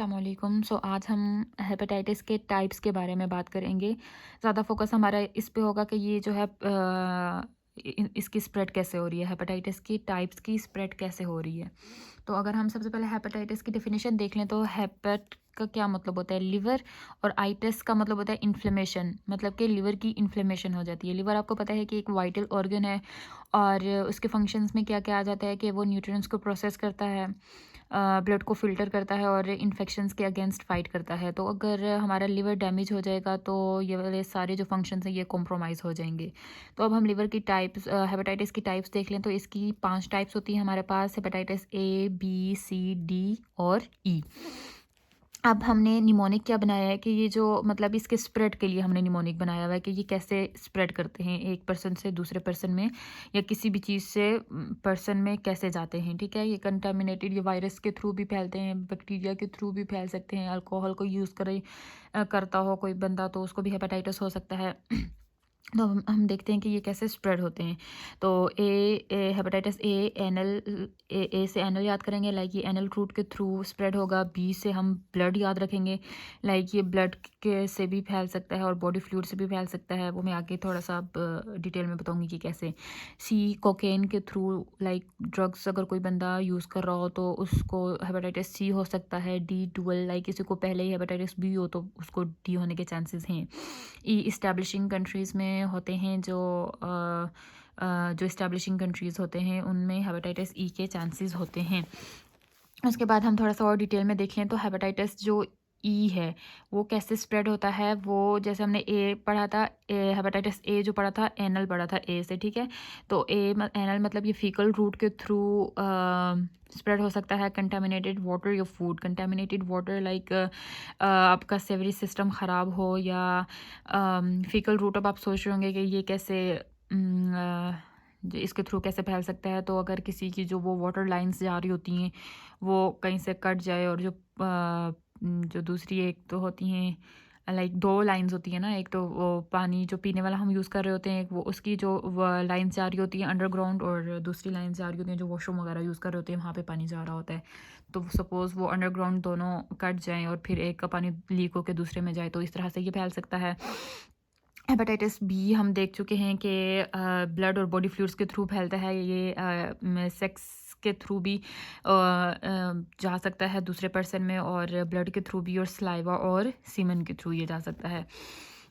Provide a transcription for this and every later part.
अस्सलाम वालेकुम। आज हम हेपेटाइटिस के टाइप्स के बारे में बात करेंगे। ज़्यादा फोकस हमारा इस पे होगा कि ये जो है इसकी स्प्रेड कैसे हो रही है, हेपेटाइटिस की टाइप्स की स्प्रेड कैसे हो रही है। तो अगर हम सबसे पहले हेपेटाइटिस की डेफिनेशन देख लें तो हेपेट का क्या मतलब होता है, लिवर, और आइटिस का मतलब होता है इन्फ्लेमेशन, मतलब कि लिवर की इन्फ्लेमेशन हो जाती है। लिवर आपको पता है कि एक वाइटल ऑर्गन है और उसके फंक्शंस में क्या क्या आ जाता है कि वो न्यूट्रिएंट्स को प्रोसेस करता है, ब्लड को फ़िल्टर करता है और इन्फेक्शंस के अगेंस्ट फ़ाइट करता है। तो अगर हमारा लिवर डैमेज हो जाएगा तो ये वाले सारे जो फंक्शंस हैं ये कॉम्प्रोमाइज़ हो जाएंगे। तो अब हम लिवर की टाइप्स, हेपेटाइटिस की टाइप्स देख लें तो इसकी 5 टाइप्स होती हैं हमारे पास, hepatitis A, B, C, D और ई। अब हमने निमोनिक क्या बनाया है कि ये जो मतलब इसके स्प्रेड के लिए हमने निमोनिक बनाया हुआ है कि ये कैसे स्प्रेड करते हैं एक पर्सन से दूसरे पर्सन में, या किसी भी चीज़ से पर्सन में कैसे जाते हैं। ठीक है, ये कंटामिनेटेड, ये वायरस के थ्रू भी फैलते हैं, बैक्टीरिया के थ्रू भी फैल सकते हैं, अल्कोहल को यूज़ करता हो कोई बंदा तो उसको भी हेपेटाइटिस हो सकता है। तो हम देखते हैं कि ये कैसे स्प्रेड होते हैं। तो हेपेटाइटिस ए, एनल, ए से एनल याद करेंगे, लाइक ये एनल रूट के थ्रू स्प्रेड होगा। बी से हम ब्लड याद रखेंगे, लाइक ये ब्लड के से भी फैल सकता है और बॉडी फ्लूइड से भी फैल सकता है। वो मैं आगे थोड़ा सा अब डिटेल में बताऊंगी कि कैसे। सी, कोकेन के थ्रू, लाइक ड्रग्स अगर कोई बंदा यूज़ कर रहा हो तो उसको हेपेटाइटिस सी हो सकता है। डी, डुअल, लाइक किसी को पहले ही हेपेटाइटिस बी हो तो उसको डी होने के चांसेस हैं। ई, इस्टेब्लिशिंग कंट्रीज़ में होते हैं जो इस्टेब्लिशिंग कंट्रीज़ होते हैं उनमें हेपेटाइटिस ई के चांसेस होते हैं। उसके बाद हम थोड़ा सा और डिटेल में देख लें तो हेपेटाइटिस जो ई है वो कैसे स्प्रेड होता है। वो जैसे हमने ए पढ़ा था, हेपेटाइटिस ए जो पढ़ा था, एनल पढ़ा था ए से। ठीक है, तो एनल मतलब ये फीकल रूट के थ्रू स्प्रेड हो सकता है। कंटामिनेटेड वाटर या फूड, कंटामिनेटेड वाटर लाइक आपका सेवरी सिस्टम ख़राब हो, या फीकल रूट। अब आप सोच रहे होंगे कि ये कैसे जो इसके थ्रू कैसे फैल सकता है। तो अगर किसी की जो वो वाटर लाइंस जा रही होती हैं वो कहीं से कट जाए, और जो दूसरी एक तो होती हैं, लाइक 2 लाइन्स होती हैं ना, एक तो वो पानी जो पीने वाला हम यूज़ कर रहे होते हैं, एक वो उसकी जो लाइन्स जा रही होती हैं अंडरग्राउंड, और दूसरी लाइन्स जा रही होती हैं जो वॉशरूम वगैरह यूज़ कर रहे होते हैं, वहाँ पे पानी जा रहा होता है। तो सपोज़ वो अंडरग्राउंड दोनों कट जाएँ और फिर एक का पानी लीक होकर दूसरे में जाए, तो इस तरह से ये फैल सकता है। हेपेटाइटिस बी हम देख चुके हैं कि ब्लड और बॉडी फ्लूइड्स के थ्रू फैलता है। ये सेक्स के थ्रू भी जा सकता है दूसरे पर्सन में, और ब्लड के थ्रू भी, और सलाइवा और सीमन के थ्रू ये जा सकता है।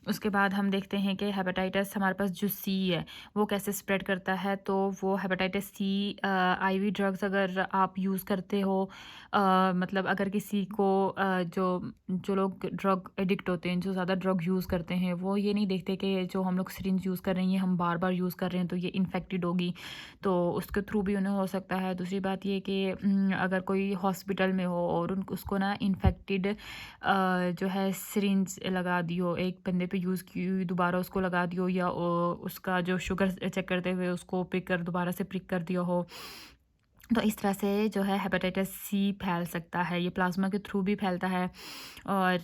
उसके बाद हम देखते हैं कि हेपेटाइटिस हमारे पास जो सी है वो कैसे स्प्रेड करता है। तो वो हेपेटाइटिस सी, आईवी ड्रग्स अगर आप यूज़ करते हो, मतलब अगर किसी को जो जो लोग ड्रग एडिक्ट होते हैं, जो ज़्यादा ड्रग यूज़ करते हैं, वो ये नहीं देखते कि जो हम लोग सिरिंज यूज़ कर रहे हैं ये हम बार बार यूज़ कर रहे हैं तो ये इन्फेक्टेड होगी, तो उसके थ्रू भी उन्हें हो सकता है। दूसरी बात ये कि अगर कोई हॉस्पिटल में हो और उसको ना इन्फेक्टेड जो है सिरिंज लगा दी हो, एक बंदे पे यूज़ की हुई दोबारा उसको लगा दी हो, या उसका जो शुगर चेक करते हुए उसको पिक कर दोबारा से प्रिक कर दिया हो, तो इस तरह से जो है हेपेटाइटिस सी फैल सकता है। ये प्लाज्मा के थ्रू भी फैलता है, और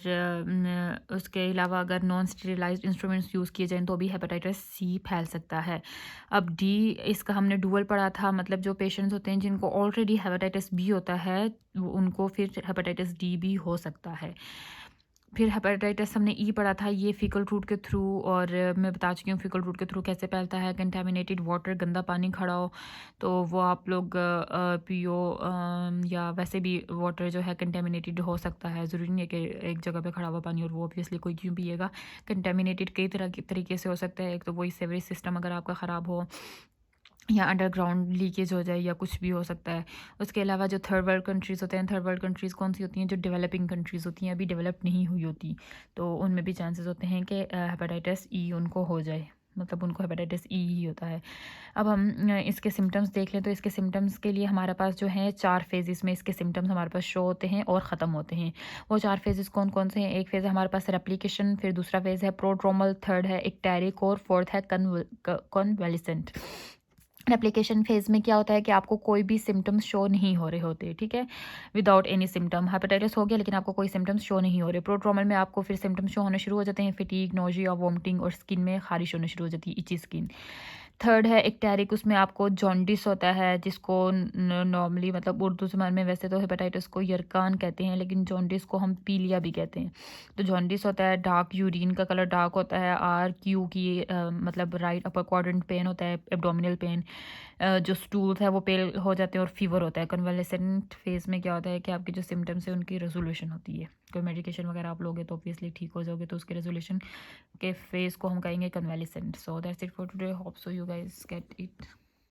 उसके अलावा अगर नॉन स्टेरिलाइज्ड इंस्ट्रूमेंट्स यूज़ किए जाएँ तो भी हेपेटाइटिस सी फैल सकता है। अब डी, इसका हमने डुअल पढ़ा था, मतलब जो पेशेंट्स होते हैं जिनको ऑलरेडी हेपेटाइटिस बी होता है उनको फिर हेपेटाइटिस डी भी हो सकता है। फिर हेपेटाइटिस हमने ई पढ़ा था, ये फीकल रूट के थ्रू, और मैं बता चुकी हूँ फीकल रूट के थ्रू कैसे फैलता है। कंटामिनेटेड वाटर, गंदा पानी खड़ा हो तो वो आप लोग पियो, या वैसे भी वाटर जो है कंटामिनेटेड हो सकता है। ज़रूरी नहीं है कि एक जगह पे खड़ा हुआ पानी, और वो ऑब्वियसली कोई क्यों पिएगा। कंटामिनेटेड कई तरह के तरीके से हो सकता है। एक तो वही सेवरेज सिस्टम अगर आपका ख़राब हो, या अंडरग्राउंड लीकेज हो जाए, या कुछ भी हो सकता है। उसके अलावा जो थर्ड वर्ल्ड कंट्रीज़ होते हैं, थर्ड वर्ल्ड कंट्रीज़ कौन सी होती हैं, जो डेवलपिंग कंट्रीज़ होती हैं, अभी डेवलप नहीं हुई होती, तो उनमें भी चांसेस होते हैं कि हेपेटाइटिस ई उनको हो जाए, मतलब उनको हेपेटाइटिस ई ही होता है। अब हम इसके सिम्टम्स देख लें तो इसके सिम्टम्स के लिए हमारे पास जो है 4 फेजेस में इसके सिम्टम्स हमारे पास शो होते हैं और ख़त्म होते हैं। वो 4 फेजेस कौन कौन से हैं? एक फेज़ है हमारे पास रेप्लिकेशन, फिर दूसरा फेज़ है प्रोड्रोमल, थर्ड है इक्टेरिक, और फोर्थ है कन्वैलिसेंट। एप्लीकेशन फेज़ में क्या होता है कि आपको कोई भी सिम्टम्स शो नहीं हो रहे होते, ठीक है, विदाउट एनी सिम्टम। हेपेटाइटिस हो गया लेकिन आपको कोई सिम्टम्स शो नहीं हो रहे। प्रोड्रोमल में आपको फिर सिम्टम्स शो होने शुरू हो जाते हैं, फटीग, नोजिया, वोमिटिंग, और स्किन में खारिश होने शुरू हो जाती है, इची स्किन। थर्ड है इक्टेरिक, उसमें आपको जॉन्डिस होता है, जिसको नॉर्मली मतलब उर्दू ज़ुबान में वैसे तो हेपेटाइटिस को यरकान कहते हैं, लेकिन जॉन्डिस को हम पीलिया भी कहते हैं। तो जॉन्डिस होता है, डार्क यूरिन का कलर डार्क होता है, आर क्यू की मतलब राइट अपर क्वाड्रेंट पेन होता है, एब्डोमिनल पेन, जो स्टूल्स है वो पेल हो जाते हैं, और फीवर होता है। कन्वालेसेंट फेज़ में क्या होता है कि आपके जो सिम्टम्स है उनकी रेजोल्यूशन होती है। कोई मेडिकेशन वगैरह आप लोगे तो ऑब्वियसली ठीक हो जाओगे, तो उसके रेजोल्यूशन के फेज़ को हम कहेंगे convalescent. So that's it for today, hope so you guys get it.